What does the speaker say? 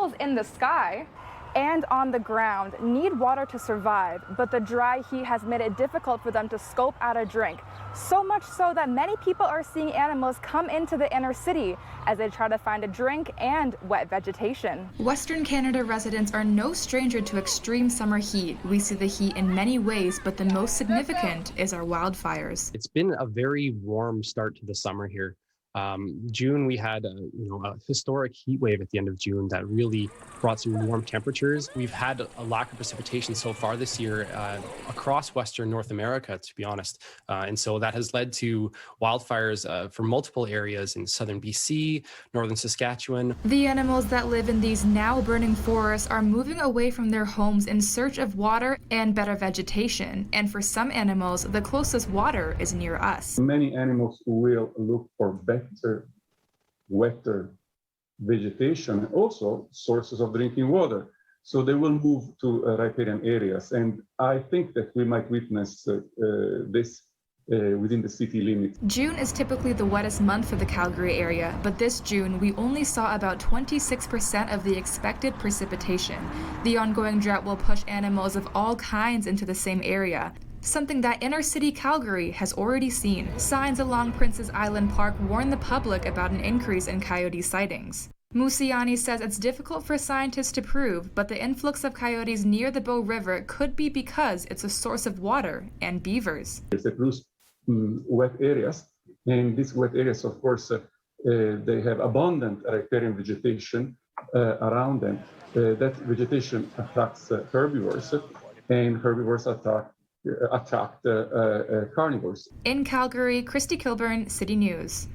animals in the sky and on the ground need water to survive, but the dry heat has made it difficult for them to scope out a drink. So much so that many people are seeing animals come into the inner city as they try to find a drink and wet vegetation. Western Canada residents are no stranger to extreme summer heat. We see the heat in many ways, but the most significant is our wildfires. It's been a very warm start to the summer here. June, we had a historic heat wave at the end of June that really brought some warm temperatures. We've had a lack of precipitation so far this year across Western North America, to be honest. And so that has led to wildfires for multiple areas in southern BC, northern Saskatchewan. The animals that live in these now burning forests are moving away from their homes in search of water and better vegetation. And for some animals, the closest water is near us. Many animals will look for better, wetter vegetation, and also sources of drinking water. So they will move to riparian areas. And I think that we might witness this within the city limits. June is typically the wettest month for the Calgary area, but this June we only saw about 26% of the expected precipitation. The ongoing drought will push animals of all kinds into the same area, something that inner city Calgary has already seen. Signs along Princes Island Park warn the public about an increase in coyote sightings. Musiani says it's difficult for scientists to prove, but the influx of coyotes near the Bow River could be because it's a source of water and beavers. They produce wet areas, and these wet areas, of course, they have abundant riparian vegetation around them. That vegetation attracts herbivores, and herbivores attract carnivores. In Calgary, Christy Kilburn, City News.